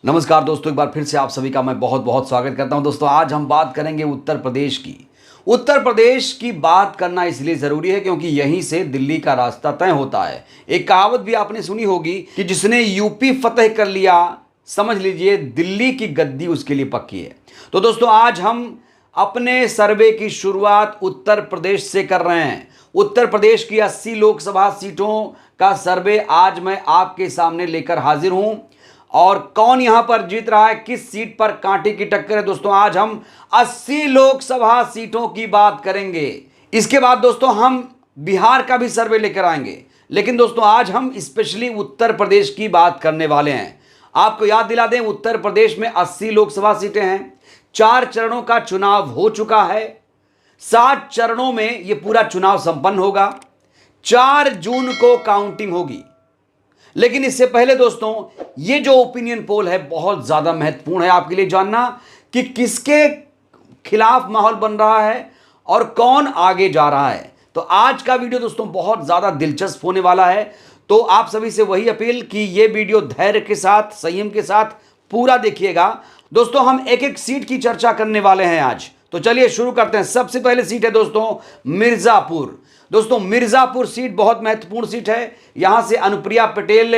नमस्कार दोस्तों, एक बार फिर से आप सभी का मैं बहुत बहुत स्वागत करता हूं। दोस्तों आज हम बात करेंगे उत्तर प्रदेश की। उत्तर प्रदेश की बात करना इसलिए ज़रूरी है क्योंकि यहीं से दिल्ली का रास्ता तय होता है। एक कहावत भी आपने सुनी होगी कि जिसने यूपी फतेह कर लिया, समझ लीजिए दिल्ली की गद्दी उसके लिए पक्की है। तो दोस्तों आज हम अपने सर्वे की शुरुआत उत्तर प्रदेश से कर रहे हैं। उत्तर प्रदेश की 80 लोकसभा सीटों का सर्वे आज मैं आपके सामने लेकर हाजिर हूं। और कौन यहां पर जीत रहा है, किस सीट पर कांटे की टक्कर है, दोस्तों आज हम 80 लोकसभा सीटों की बात करेंगे। इसके बाद दोस्तों हम बिहार का भी सर्वे लेकर आएंगे, लेकिन दोस्तों आज हम स्पेशली उत्तर प्रदेश की बात करने वाले हैं। आपको याद दिला दें, उत्तर प्रदेश में 80 लोकसभा सीटें हैं। 4 चरणों का चुनाव हो चुका है। 7 चरणों में यह पूरा चुनाव संपन्न होगा। 4 जून को काउंटिंग होगी। लेकिन इससे पहले दोस्तों ये जो ओपिनियन पोल है बहुत ज्यादा महत्वपूर्ण है आपके लिए जानना कि किसके खिलाफ माहौल बन रहा है और कौन आगे जा रहा है। तो आज का वीडियो दोस्तों बहुत ज्यादा दिलचस्प होने वाला है। तो आप सभी से वही अपील कि ये वीडियो धैर्य के साथ, संयम के साथ पूरा देखिएगा। दोस्तों हम एक एक सीट की चर्चा करने वाले हैं आज। तो चलिए शुरू करते हैं। सबसे पहले सीट है दोस्तों मिर्जापुर। दोस्तों मिर्जापुर सीट बहुत महत्वपूर्ण सीट है। यहां से अनुप्रिया पटेल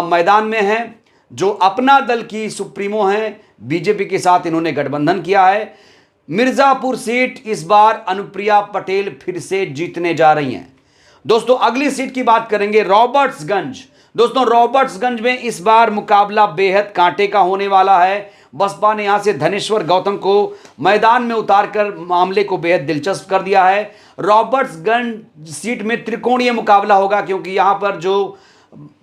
मैदान में हैं, जो अपना दल की सुप्रीमो हैं। बीजेपी के साथ इन्होंने गठबंधन किया है। मिर्जापुर सीट इस बार अनुप्रिया पटेल फिर से जीतने जा रही हैं। दोस्तों अगली सीट की बात करेंगे रॉबर्ट्सगंज। दोस्तों रॉबर्ट्सगंज में इस बार मुकाबला बेहद कांटे का होने वाला है। बसपा ने यहां से धनेश्वर गौतम को मैदान में उतारकर मामले को बेहद दिलचस्प कर दिया है। रॉबर्ट्सगंज सीट में त्रिकोणीय मुकाबला होगा क्योंकि यहां पर जो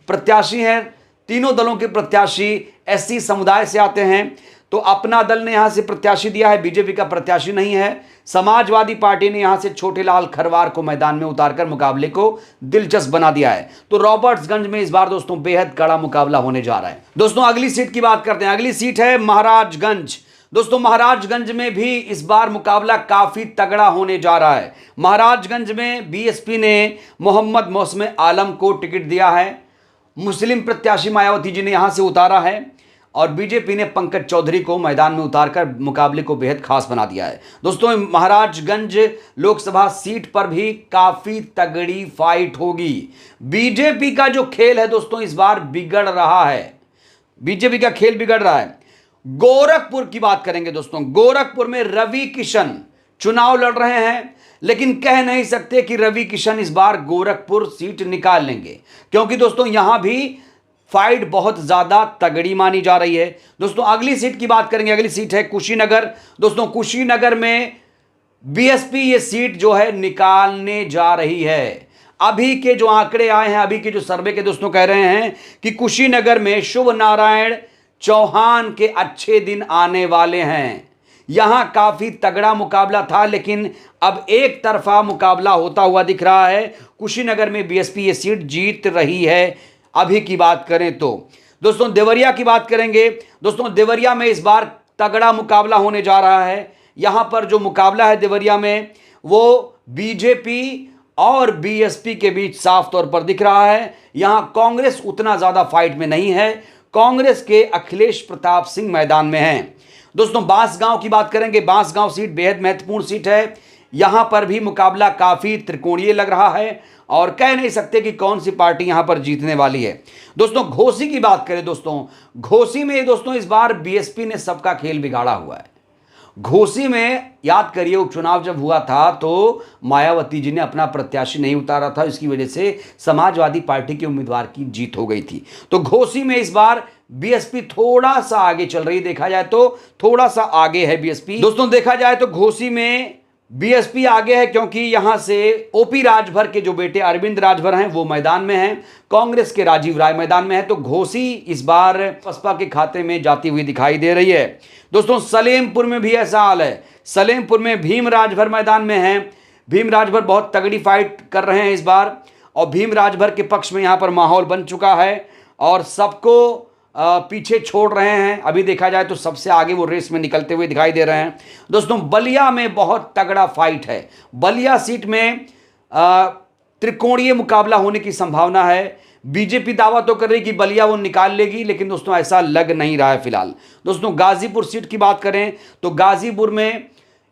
प्रत्याशी हैं, तीनों दलों के प्रत्याशी एससी समुदाय से आते हैं। तो अपना दल ने यहां से प्रत्याशी दिया है, बीजेपी का प्रत्याशी नहीं है। समाजवादी पार्टी ने यहां से छोटेलाल खरवार को मैदान में उतारकर मुकाबले को दिलचस्प बना दिया है। तो रॉबर्ट्सगंज में इस बार दोस्तों बेहद कड़ा मुकाबला होने जा रहा है। दोस्तों अगली सीट की बात करते हैं। अगली सीट है महाराजगंज। दोस्तों महाराजगंज में भी इस बार मुकाबला काफी तगड़ा होने जा रहा है। महाराजगंज में बीएसपी ने मोहम्मद मौसम आलम को टिकट दिया है। मुस्लिम प्रत्याशी मायावती जी ने यहां से उतारा है और बीजेपी ने पंकज चौधरी को मैदान में उतारकर मुकाबले को बेहद खास बना दिया है। दोस्तों महाराजगंज लोकसभा सीट पर भी काफी तगड़ी फाइट होगी। बीजेपी का जो खेल है दोस्तों इस बार बिगड़ रहा है। बीजेपी का खेल बिगड़ रहा है। गोरखपुर की बात करेंगे दोस्तों। गोरखपुर में रवि किशन चुनाव लड़ रहे हैं, लेकिन कह नहीं सकते कि रवि किशन इस बार गोरखपुर सीट निकाल लेंगे, क्योंकि दोस्तों यहां भी फाइट बहुत ज्यादा तगड़ी मानी जा रही है। दोस्तों अगली सीट की बात करेंगे। अगली सीट है कुशीनगर। दोस्तों कुशीनगर में बीएसपी ये सीट जो है निकालने जा रही है। अभी के जो आंकड़े आए हैं, अभी के जो सर्वे के दोस्तों कह रहे हैं कि कुशीनगर में शुभ नारायण चौहान के अच्छे दिन आने वाले हैं। यहां काफी तगड़ा मुकाबला था, लेकिन अब एक तरफा मुकाबला होता हुआ दिख रहा है। कुशीनगर में बीएसपी ये सीट जीत रही है अभी की बात करें तो। दोस्तों देवरिया की बात करेंगे। दोस्तों देवरिया में इस बार तगड़ा मुकाबला होने जा रहा है। यहां पर जो मुकाबला है देवरिया में वो बीजेपी और बीएसपी के बीच साफ तौर पर दिख रहा है। यहां कांग्रेस उतना ज्यादा फाइट में नहीं है। कांग्रेस के अखिलेश प्रताप सिंह मैदान में हैं। दोस्तों बांसगांव की बात करेंगे। बांसगांव सीट बेहद महत्वपूर्ण सीट है। यहां पर भी मुकाबला काफी त्रिकोणीय लग रहा है और कह नहीं सकते कि कौन सी पार्टी यहां पर जीतने वाली है। दोस्तों घोसी की बात करें। दोस्तों घोसी में दोस्तों इस बार बीएसपी ने सबका खेल बिगाड़ा हुआ है। घोसी में याद करिए उपचुनाव जब हुआ था तो मायावती जी ने अपना प्रत्याशी नहीं उतारा था। इसकी वजह से समाजवादी पार्टी के उम्मीदवार की जीत हो गई थी। तो घोसी में इस बार बीएसपी थोड़ा सा आगे चल रही, देखा जाए तो थोड़ा सा आगे है बीएसपी। दोस्तों देखा जाए तो घोसी में बीएसपी आगे है क्योंकि यहां से ओपी राजभर के जो बेटे अरविंद राजभर हैं वो मैदान में हैं। कांग्रेस के राजीव राय मैदान में है। तो घोसी इस बार बसपा के खाते में जाती हुई दिखाई दे रही है। दोस्तों सलेमपुर में भी ऐसा हाल है। सलेमपुर में भीम राजभर मैदान में हैं। भीम राजभर बहुत तगड़ी फाइट कर रहे हैं इस बार और भीम राजभर के पक्ष में यहां पर माहौल बन चुका है और सबको पीछे छोड़ रहे हैं। अभी देखा जाए तो सबसे आगे वो रेस में निकलते हुए दिखाई दे रहे हैं। दोस्तों बलिया में बहुत तगड़ा फाइट है। बलिया सीट में त्रिकोणीय मुकाबला होने की संभावना है। बीजेपी दावा तो कर रही कि बलिया वो निकाल लेगी, लेकिन दोस्तों ऐसा लग नहीं रहा है फिलहाल। दोस्तों गाजीपुर सीट की बात करें तो गाजीपुर में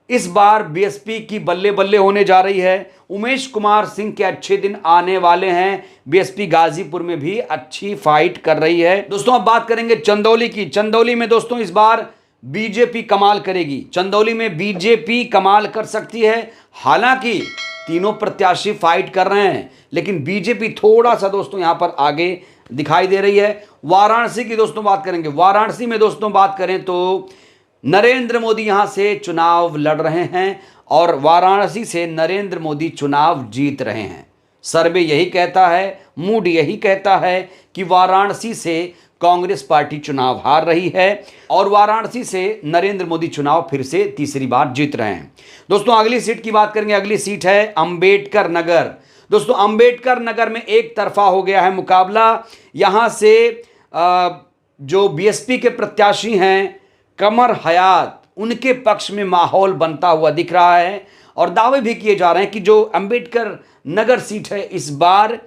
इस बार बीएसपी की बल्ले बल्ले होने जा रही है। उमेश कुमार सिंह के अच्छे दिन आने वाले हैं। बीएसपी गाजीपुर में भी अच्छी फाइट कर रही है। दोस्तों अब बात करेंगे चंदौली की। चंदौली में दोस्तों इस बार बीजेपी कमाल करेगी। चंदौली में बीजेपी कमाल कर सकती है। हालांकि तीनों प्रत्याशी फाइट कर रहे हैं, लेकिन बीजेपी थोड़ा सा दोस्तों यहां पर आगे दिखाई दे रही है। वाराणसी की दोस्तों बात करेंगे। वाराणसी में दोस्तों बात करें तो नरेंद्र मोदी यहां से चुनाव लड़ रहे हैं और वाराणसी से नरेंद्र मोदी चुनाव जीत रहे हैं। सर्वे यही कहता है, मूड यही कहता है कि वाराणसी से कांग्रेस पार्टी चुनाव हार रही है और वाराणसी से नरेंद्र मोदी चुनाव फिर से तीसरी बार जीत रहे हैं। दोस्तों अगली सीट की बात करेंगे। अगली सीट है अंबेडकर नगर। दोस्तों अंबेडकर नगर में एक तरफा हो गया है मुकाबला। यहां से जो बीएसपी के प्रत्याशी हैं कमर हयात, उनके पक्ष में माहौल बनता हुआ दिख रहा है और दावे भी किए जा रहे हैं कि जो अंबेडकर नगर सीट है इस बार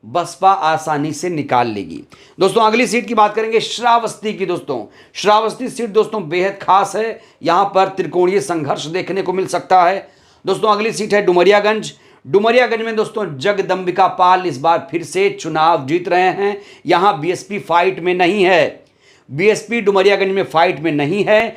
बसपा आसानी से निकाल लेगी। दोस्तों अगली सीट की बात करेंगे श्रावस्ती की। दोस्तों श्रावस्ती सीट दोस्तों बेहद खास है। यहां पर त्रिकोणीय संघर्ष देखने को मिल सकता है। दोस्तों अगली सीट है डुमरियागंज। डुमरियागंज में दोस्तों जगदंबिका पाल इस बार फिर से चुनाव जीत रहे हैं। यहां बीएसपी फाइट में नहीं है। बीएसपी डुमरियागंज में फाइट में नहीं है।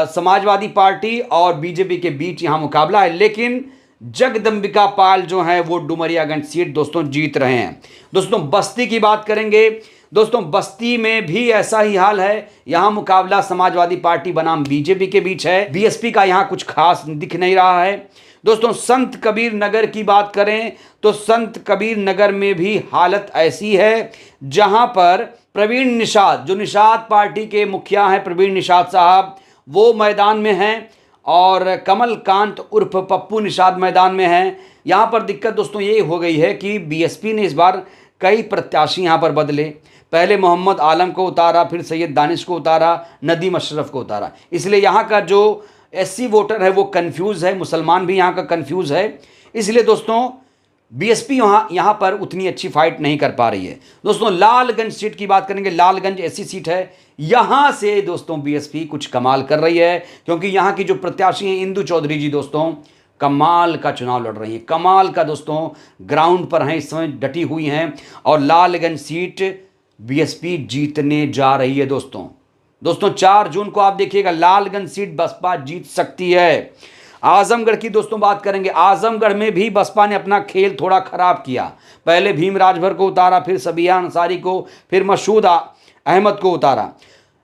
समाजवादी पार्टी और बीजेपी के बीच यहां मुकाबला है, लेकिन जगदंबिका पाल जो है वो डुमरियागंज सीट दोस्तों जीत रहे हैं। दोस्तों बस्ती की बात करेंगे। दोस्तों बस्ती में भी ऐसा ही हाल है। यहां मुकाबला समाजवादी पार्टी बनाम बीजेपी के बीच है। बीएसपी का यहां कुछ खास दिख नहीं रहा है। दोस्तों संत कबीर नगर की बात करें तो संत कबीर नगर में भी हालत ऐसी है जहां पर प्रवीण निषाद, जो निषाद पार्टी के मुखिया हैं प्रवीण निषाद साहब, वो मैदान में हैं और कमलकांत उर्फ पप्पू निषाद मैदान में हैं। यहाँ पर दिक्कत दोस्तों ये हो गई है कि बीएसपी ने इस बार कई प्रत्याशी यहाँ पर बदले। पहले मोहम्मद आलम को उतारा, फिर सैयद दानिश को उतारा, नदीम अशरफ को उतारा। इसलिए यहाँ का जो एससी वोटर है वो कन्फ्यूज़ है, मुसलमान भी यहाँ का कन्फ्यूज़ है। इसलिए दोस्तों बीएसपी यहाँ पर उतनी अच्छी फाइट नहीं कर पा रही है। दोस्तों लालगंज सीट की बात करेंगे। लालगंज ऐसी सीट है यहाँ से दोस्तों बीएसपी कुछ कमाल कर रही है, क्योंकि यहाँ की जो प्रत्याशी हैं इंदु चौधरी जी दोस्तों कमाल का चुनाव लड़ रही हैं। कमाल का दोस्तों ग्राउंड पर हैं, इस समय डटी हुई हैं और लालगंज सीट बीएसपी जीतने जा रही है। दोस्तों 4 जून को आप देखिएगा लालगंज सीट बसपा जीत सकती है। आजमगढ़ की दोस्तों बात करेंगे। आजमगढ़ में भी बसपा ने अपना खेल थोड़ा खराब किया। पहले भीम राजभर को उतारा, फिर सबिया अंसारी को, फिर मसूद अहमद को उतारा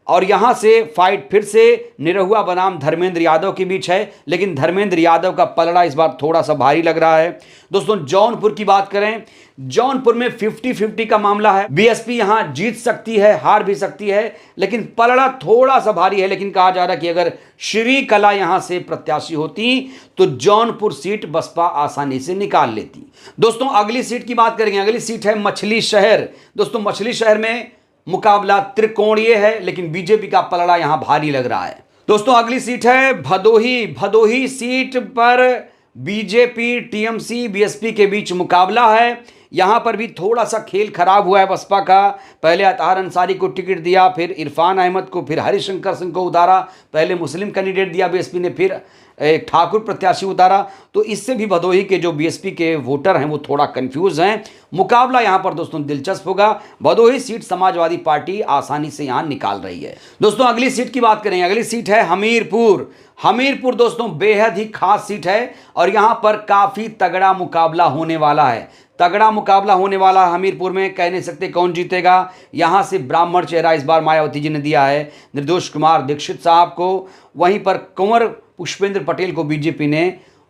और यहां से फाइट फिर से निरहुआ बनाम धर्मेंद्र यादव के बीच है, लेकिन धर्मेंद्र यादव का पलड़ा इस बार थोड़ा सा भारी लग रहा है। दोस्तों जौनपुर की बात करें, जौनपुर में 50-50 का मामला है। बीएसपी यहां जीत सकती है, हार भी सकती है, लेकिन पलड़ा थोड़ा सा भारी है। लेकिन कहा जा रहा है कि अगर श्री कला यहां से प्रत्याशी होती तो जौनपुर सीट बसपा आसानी से निकाल लेती। दोस्तों अगली सीट की बात करेंगे। अगली सीट है मछली शहर। दोस्तों मछली शहर में मुकाबला त्रिकोणीय है, लेकिन बीजेपी का पलड़ा यहां भारी लग रहा है। दोस्तों अगली सीट है भदोही। भदोही सीट पर बीजेपी टीएमसी बीएसपी के बीच मुकाबला है। यहां पर भी थोड़ा सा खेल खराब हुआ है बसपा का। पहले अतार अंसारी को टिकट दिया, फिर इरफान अहमद को, फिर हरिशंकर सिंह को उतारा। पहले मुस्लिम कैंडिडेट दिया बीएसपी ने, फिर एक ठाकुर प्रत्याशी उतारा। तो इससे भी भदोही के जो बीएसपी के वोटर हैं वो थोड़ा कंफ्यूज हैं। मुकाबला यहां पर दोस्तों दिलचस्प होगा। भदोही सीट समाजवादी पार्टी आसानी से यहां निकाल रही है। दोस्तों अगली सीट की बात करें। अगली सीट है हमीरपुर। हमीरपुर दोस्तों बेहद ही खास सीट है और यहां पर काफी तगड़ा मुकाबला होने वाला है। तगड़ा मुकाबला होने वाला हमीरपुर में। कह नहीं सकते कौन जीतेगा। यहां से ब्राह्मण चेहरा इस बार मायावती जी ने दिया है निर्दोष कुमार दीक्षित साहब को। वहीं पर कुंवर पुष्पेंद्र पटेल को बीजेपी ने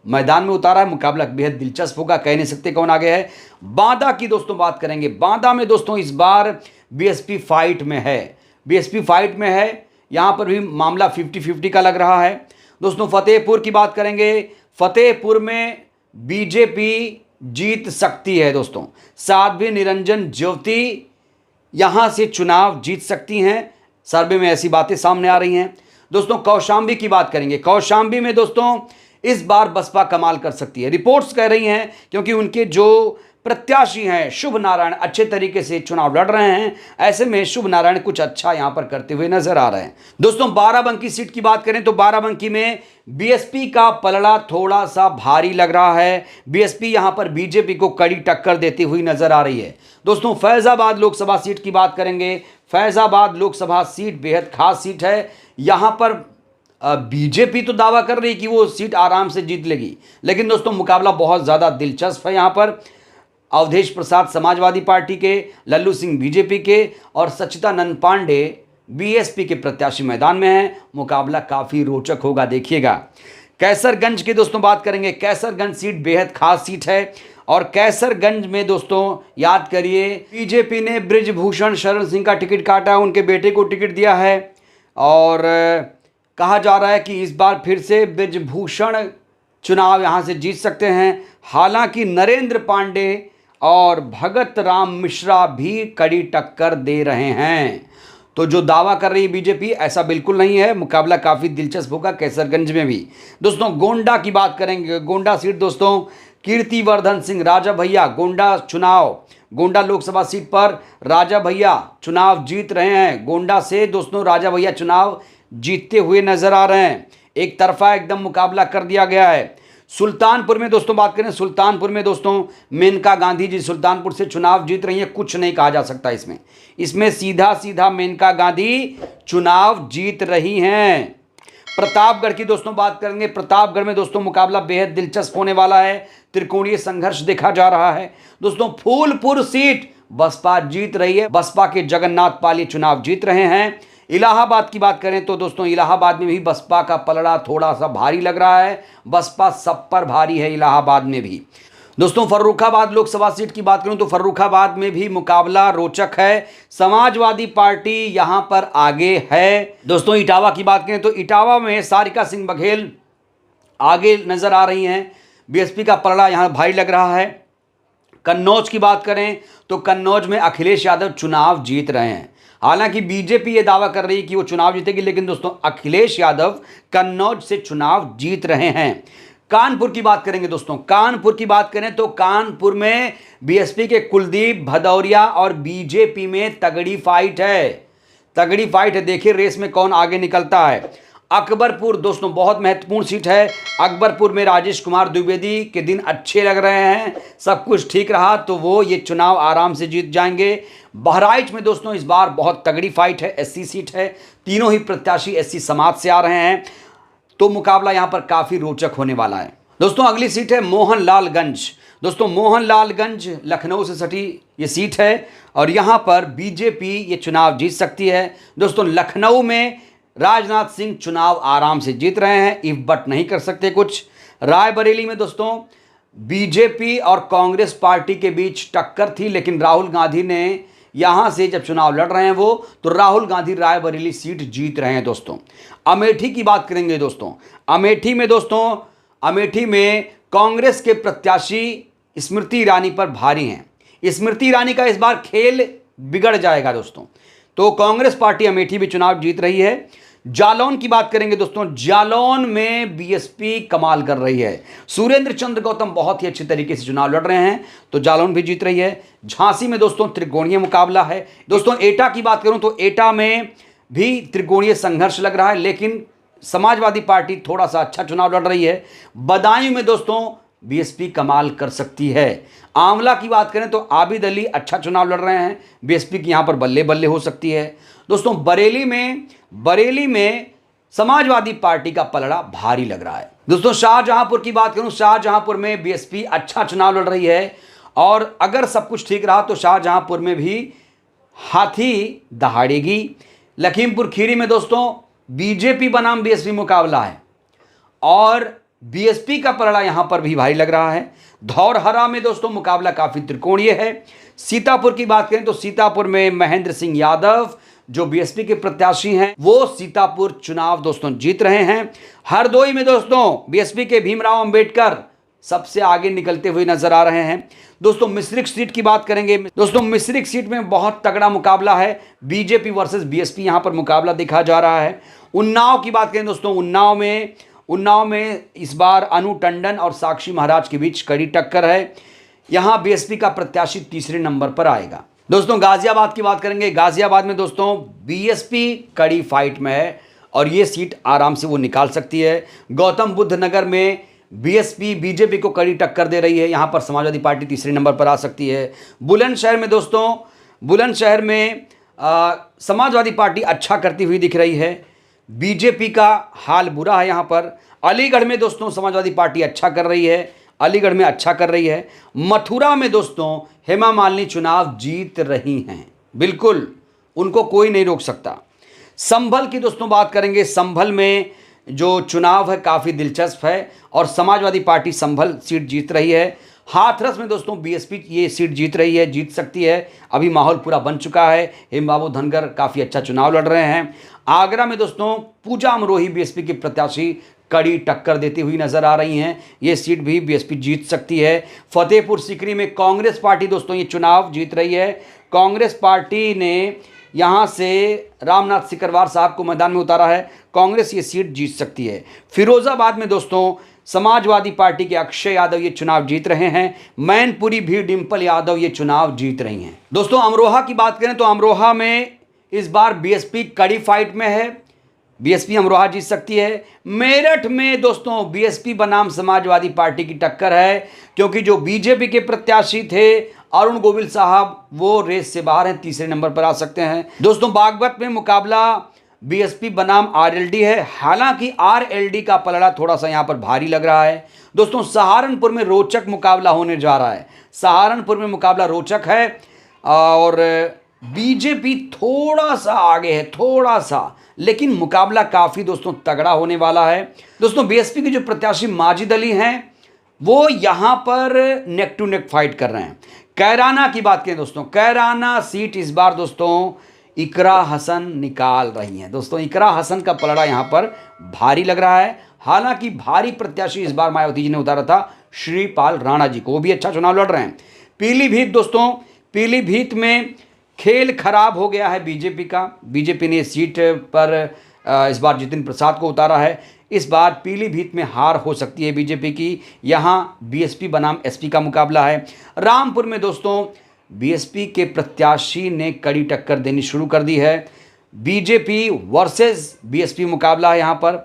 मैदान में उतारा है। मुकाबला बेहद दिलचस्प होगा। कह नहीं सकते कौन आगे है। बांदा की दोस्तों बात करेंगे। बांदा में दोस्तों इस बार बीएसपी फाइट में है। बीएसपी फाइट में है। यहां पर भी मामला 50-50 का लग रहा है। दोस्तों फतेहपुर की बात करेंगे। फतेहपुर में बीजेपी जीत सकती है। दोस्तों साध्वी निरंजन ज्योति यहां से चुनाव जीत सकती हैं। सर्वे में ऐसी बातें सामने आ रही हैं। दोस्तों कौशाम्बी की बात करेंगे। कौशाम्बी में दोस्तों इस बार बसपा कमाल कर सकती है, रिपोर्ट्स कह रही हैं, क्योंकि उनके जो प्रत्याशी हैं शुभ नारायण, अच्छे तरीके से चुनाव लड़ रहे हैं। ऐसे में शुभ नारायण कुछ अच्छा यहां पर करते हुए नजर आ रहे हैं। दोस्तों बाराबंकी सीट की बात करें तो बाराबंकी में बीएसपी का पलड़ा थोड़ा सा भारी लग रहा है। बीएसपी यहां पर बीजेपी को कड़ी टक्कर देती हुई नजर आ रही है। दोस्तों फैजाबाद लोकसभा सीट की बात करेंगे। फैजाबाद लोकसभा सीट बेहद खास सीट है। यहां पर बीजेपी तो दावा कर रही कि वो सीट आराम से जीत लेगी, लेकिन दोस्तों मुकाबला बहुत ज़्यादा दिलचस्प है। यहाँ पर अवधेश प्रसाद समाजवादी पार्टी के, लल्लू सिंह बीजेपी के और सच्चिदानंद पांडे बीएसपी के प्रत्याशी मैदान में हैं। मुकाबला काफ़ी रोचक होगा, देखिएगा। कैसरगंज की दोस्तों बात करेंगे। कैसरगंज सीट बेहद खास सीट है और कैसरगंज में दोस्तों याद करिए बीजेपी ने बृजभूषण शरण सिंह का टिकट काटा है, उनके बेटे को टिकट दिया है और कहा जा रहा है कि इस बार फिर से बृजभूषण चुनाव यहां से जीत सकते हैं। हालांकि नरेंद्र पांडे और भगत राम मिश्रा भी कड़ी टक्कर दे रहे हैं। तो जो दावा कर रही है बीजेपी, ऐसा बिल्कुल नहीं है। मुकाबला काफ़ी दिलचस्प होगा कैसरगंज में भी। दोस्तों गोंडा की बात करेंगे। गोंडा सीट दोस्तों कीर्तिवर्धन सिंह राजा भैया गोंडा लोकसभा सीट पर राजा भैया चुनाव जीत रहे हैं। गोंडा से दोस्तों राजा भैया चुनाव जीतते हुए नजर आ रहे हैं। एक तरफा एकदम मुकाबला कर दिया गया है। सुल्तानपुर में दोस्तों बात करें, सुल्तानपुर में दोस्तों मेनका गांधी जी सुल्तानपुर से चुनाव जीत रही है। कुछ नहीं कहा जा सकता इसमें सीधा सीधा मेनका गांधी चुनाव जीत रही हैं। प्रतापगढ़ की दोस्तों बात करेंगे। प्रतापगढ़ में दोस्तों मुकाबला बेहद दिलचस्प होने वाला है। त्रिकोणीय संघर्ष देखा जा रहा है। दोस्तों फूलपुर सीट बसपा जीत रही है। बसपा के जगन्नाथ पाल चुनाव जीत रहे हैं। इलाहाबाद की बात करें तो दोस्तों इलाहाबाद में भी बसपा का पलड़ा थोड़ा सा भारी लग रहा है। बसपा सब पर भारी है इलाहाबाद में भी। दोस्तों फर्रुखाबाद लोकसभा सीट की बात करूं तो फर्रुखाबाद में भी मुकाबला रोचक है। समाजवादी पार्टी यहां पर आगे है। दोस्तों इटावा की बात करें तो इटावा में सारिका सिंह बघेल आगे नजर आ रही हैं। बीएसपी का पलड़ा यहां भारी लग रहा है। कन्नौज की बात करें तो कन्नौज में अखिलेश यादव चुनाव जीत रहे हैं। हालांकि बीजेपी ये दावा कर रही है कि वो चुनाव जीतेगी, लेकिन दोस्तों अखिलेश यादव कन्नौज से चुनाव जीत रहे हैं। कानपुर की बात करेंगे दोस्तों। कानपुर की बात करें तो कानपुर में बीएसपी के कुलदीप भदौरिया और बीजेपी में तगड़ी फाइट है। देखिए रेस में कौन आगे निकलता है। अकबरपुर दोस्तों बहुत महत्वपूर्ण सीट है। अकबरपुर में राजेश कुमार द्विवेदी के दिन अच्छे लग रहे हैं। सब कुछ ठीक रहा तो वो ये चुनाव आराम से जीत जाएंगे। बहराइच में दोस्तों इस बार बहुत तगड़ी फाइट है। एससी सीट है। तीनों ही प्रत्याशी एससी समाज से आ रहे हैं, तो मुकाबला यहां पर काफी रोचक होने वाला है। दोस्तों अगली सीट है मोहनलालगंज। दोस्तों मोहनलालगंज लखनऊ से सटी ये सीट है और यहां पर बीजेपी ये चुनाव जीत सकती है। दोस्तों लखनऊ में राजनाथ सिंह चुनाव आराम से जीत रहे हैं, इफ बट नहीं कर सकते कुछ। रायबरेली में दोस्तों बीजेपी और कांग्रेस पार्टी के बीच टक्कर थी, लेकिन राहुल गांधी ने यहां से जब चुनाव लड़ रहे हैं वो, तो राहुल गांधी रायबरेली सीट जीत रहे हैं। दोस्तों अमेठी की बात करेंगे। दोस्तों अमेठी में कांग्रेस के प्रत्याशी स्मृति ईरानी पर भारी हैं। स्मृति ईरानी का इस बार खेल बिगड़ जाएगा दोस्तों। तो कांग्रेस पार्टी अमेठी भी चुनाव जीत रही है। जालौन की बात करेंगे दोस्तों। जालौन में बीएसपी कमाल कर रही है। सुरेंद्र चंद्र गौतम बहुत ही अच्छे तरीके से चुनाव लड़ रहे हैं, तो जालौन भी जीत रही है। झांसी में दोस्तों त्रिकोणीय मुकाबला है। दोस्तों एटा की बात करूं तो एटा में भी त्रिकोणीय संघर्ष लग रहा है, लेकिन समाजवादी पार्टी थोड़ा सा अच्छा चुनाव लड़ रही है। बदायूं में दोस्तों बीएसपी कमाल कर सकती है। आंवला की बात करें तो आबिद अली अच्छा चुनाव लड़ रहे हैं। बीएसपी की यहां पर बल्ले बल्ले हो सकती है। दोस्तों बरेली में समाजवादी पार्टी का पलड़ा भारी लग रहा है। दोस्तों शाहजहांपुर की बात करूं, शाहजहांपुर में बीएसपी अच्छा चुनाव लड़ रही है और अगर सब कुछ ठीक रहा तो शाहजहांपुर में भी हाथी दहाड़ेगी। लखीमपुर खीरी में दोस्तों बीजेपी बनाम बीएसपी मुकाबला है और बीएसपी का पलड़ा यहां पर भी भारी लग रहा है। धौरहरा में दोस्तों मुकाबला काफी त्रिकोणीय है। सीतापुर की बात करें तो सीतापुर में महेंद्र सिंह यादव जो बीएसपी के प्रत्याशी हैं वो सीतापुर चुनाव दोस्तों जीत रहे हैं। हरदोई में दोस्तों बीएसपी के भीमराव अंबेडकर सबसे आगे निकलते हुए नजर आ रहे हैं। दोस्तों मिश्रिख सीट की बात करेंगे। दोस्तों मिश्रिख सीट में बहुत तगड़ा मुकाबला है। बीजेपी वर्सेस बीएसपी यहां पर मुकाबला देखा जा रहा है। उन्नाव की बात करें दोस्तों, उन्नाव में इस बार अनु टंडन और साक्षी महाराज के बीच कड़ी टक्कर है। यहां बीएसपी का प्रत्याशी तीसरे नंबर पर आएगा। दोस्तों गाजियाबाद की बात करेंगे। गाजियाबाद में दोस्तों बीएसपी कड़ी फाइट में है और ये सीट आराम से वो निकाल सकती है। गौतम बुद्ध नगर में बीएसपी बीजेपी को कड़ी टक्कर दे रही है, यहां पर समाजवादी पार्टी तीसरे नंबर पर आ सकती है। बुलंदशहर में दोस्तों, बुलंदशहर में समाजवादी पार्टी अच्छा करती हुई दिख रही है, बीजेपी का हाल बुरा है यहां पर। अलीगढ़ में दोस्तों समाजवादी पार्टी अच्छा कर रही है, अलीगढ़ में अच्छा कर रही है। मथुरा में दोस्तों हेमा मालिनी चुनाव जीत रही हैं, बिल्कुल उनको कोई नहीं रोक सकता। संभल की दोस्तों बात करेंगे। संभल में जो चुनाव है काफ़ी दिलचस्प है और समाजवादी पार्टी संभल सीट जीत रही है। हाथरस में दोस्तों बीएसपी ये सीट जीत रही है, जीत सकती है, अभी माहौल पूरा बन चुका है। हेमबाबू धनगर काफ़ी अच्छा चुनाव लड़ रहे हैं। आगरा में दोस्तों पूजा अमरोही बीएसपी की प्रत्याशी कड़ी टक्कर देती हुई नजर आ रही हैं, ये सीट भी बीएसपी जीत सकती है। फतेहपुर सीकरी में कांग्रेस पार्टी दोस्तों ये चुनाव जीत रही है। कांग्रेस पार्टी ने यहाँ से रामनाथ सिकरवार साहब को मैदान में उतारा है, कांग्रेस ये सीट जीत सकती है। फिरोजाबाद में दोस्तों समाजवादी पार्टी के अक्षय यादव ये चुनाव जीत रहे हैं। मैनपुरी भी डिंपल यादव ये चुनाव जीत रही हैं। दोस्तों अमरोहा की बात करें तो अमरोहा में इस बार बीएसपी कड़ी फाइट में है, बीएसपी अमरोहा जीत सकती है। मेरठ में दोस्तों बीएसपी बनाम समाजवादी पार्टी की टक्कर है, क्योंकि जो बीजेपी के प्रत्याशी थे अरुण गोविल साहब वो रेस से बाहर हैं, तीसरे नंबर पर आ सकते हैं। दोस्तों बागपत में मुकाबला बीएसपी बनाम आरएलडी है, हालांकि आरएलडी का पलड़ा थोड़ा सा यहां पर भारी लग रहा है। दोस्तों सहारनपुर में रोचक मुकाबला होने जा रहा है, सहारनपुर में मुकाबला रोचक है और बीजेपी थोड़ा सा आगे है, थोड़ा सा, लेकिन मुकाबला काफ़ी दोस्तों तगड़ा होने वाला है। दोस्तों बीएसपी के जो प्रत्याशी माजिद अली हैं वो यहाँ पर नेक टू नेक फाइट कर रहे हैं। कैराना की बात करें दोस्तों, कैराना सीट इस बार दोस्तों इकरा हसन निकाल रही हैं। दोस्तों इकरा हसन का पलड़ा यहाँ पर भारी लग रहा है, हालांकि भारी प्रत्याशी इस बार मायावती जी ने उतारा था श्रीपाल राणा जी को, वो भी अच्छा चुनाव लड़ रहे हैं। पीलीभीत दोस्तों, पीलीभीत में खेल खराब हो गया है बीजेपी का, बीजेपी ने सीट पर इस बार जितिन प्रसाद को उतारा है। इस बार पीलीभीत में हार हो सकती है बीजेपी की, यहाँ बीएसपी बनाम एसपी का मुकाबला है। रामपुर में दोस्तों बीएसपी के प्रत्याशी ने कड़ी टक्कर देनी शुरू कर दी है, बीजेपी वर्सेस बीएसपी मुकाबला है यहाँ पर।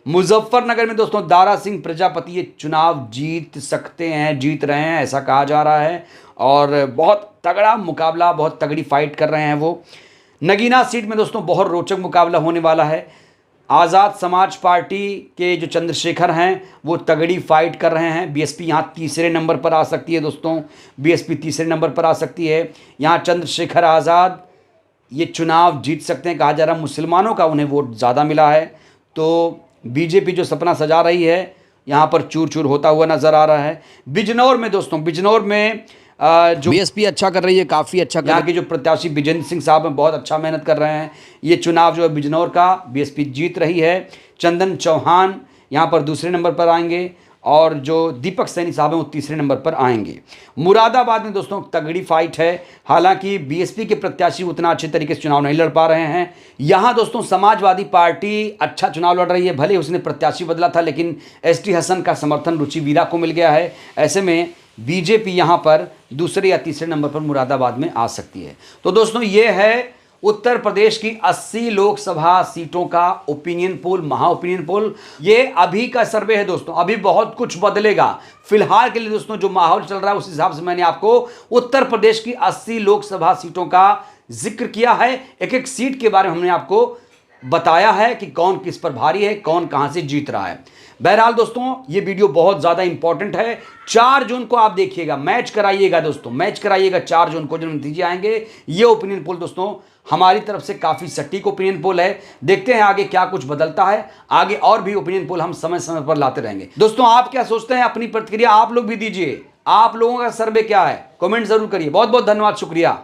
मुजफ्फरनगर में दोस्तों दारा सिंह प्रजापति ये चुनाव जीत सकते हैं, जीत रहे हैं ऐसा कहा जा रहा है और बहुत तगड़ा मुकाबला, बहुत तगड़ी फाइट कर रहे हैं वो। नगीना सीट में दोस्तों बहुत रोचक मुकाबला होने वाला है। आज़ाद समाज पार्टी के जो चंद्रशेखर हैं वो तगड़ी फाइट कर रहे हैं, बीएसपी यहाँ तीसरे नंबर पर आ सकती है दोस्तों, बीएसपी तीसरे नंबर पर आ सकती है। यहाँ चंद्रशेखर आज़ाद ये चुनाव जीत सकते हैं, कहा जा रहा है मुसलमानों का उन्हें वोट ज़्यादा मिला है, तो बीजेपी जो सपना सजा रही है यहाँ पर चूर चूर होता हुआ नज़र आ रहा है। बिजनौर में दोस्तों, बिजनौर में जो बीएसपी अच्छा कर रही है, काफ़ी अच्छा कर रही है, यहाँ के जो प्रत्याशी विजेंद्र सिंह साहब हैं बहुत अच्छा मेहनत कर रहे हैं। ये चुनाव जो है बिजनौर का बीएसपी जीत रही है। चंदन चौहान यहाँ पर दूसरे नंबर पर आएंगे और जो दीपक सैनी साहब हैं वो तीसरे नंबर पर आएंगे। मुरादाबाद में दोस्तों तगड़ी फाइट है, हालांकि बीएसपी के प्रत्याशी उतना अच्छे तरीके से चुनाव नहीं लड़ पा रहे हैं। यहाँ दोस्तों समाजवादी पार्टी अच्छा चुनाव लड़ रही है, भले उसने प्रत्याशी बदला था लेकिन एसटी हसन का समर्थन रुचि वीरा को मिल गया है। ऐसे में बीजेपी यहाँ पर दूसरे या तीसरे नंबर पर मुरादाबाद में आ सकती है। तो दोस्तों ये है उत्तर प्रदेश की 80 लोकसभा सीटों का ओपिनियन पोल, महा ओपिनियन पोल। ये अभी का सर्वे है दोस्तों, अभी बहुत कुछ बदलेगा। फिलहाल के लिए दोस्तों जो माहौल चल रहा है उस हिसाब से मैंने आपको उत्तर प्रदेश की 80 लोकसभा सीटों का जिक्र किया है। एक एक सीट के बारे में हमने आपको बताया है कि कौन किस पर भारी है, कौन कहां से जीत रहा है। बहरहाल दोस्तों ये वीडियो बहुत ज़्यादा इंपॉर्टेंट है। 4 जून को आप देखिएगा, मैच कराइएगा दोस्तों, मैच कराइएगा 4 जून को जब नतीजे आएंगे। ये ओपिनियन पोल दोस्तों हमारी तरफ से काफ़ी सटीक ओपिनियन पोल है। देखते हैं आगे क्या कुछ बदलता है, आगे और भी ओपिनियन पोल हम समय समय पर लाते रहेंगे। दोस्तों आप क्या सोचते हैं, अपनी प्रतिक्रिया आप लोग भी दीजिए। आप लोगों का सर्वे क्या है, कमेंट जरूर करिए। बहुत बहुत धन्यवाद, शुक्रिया।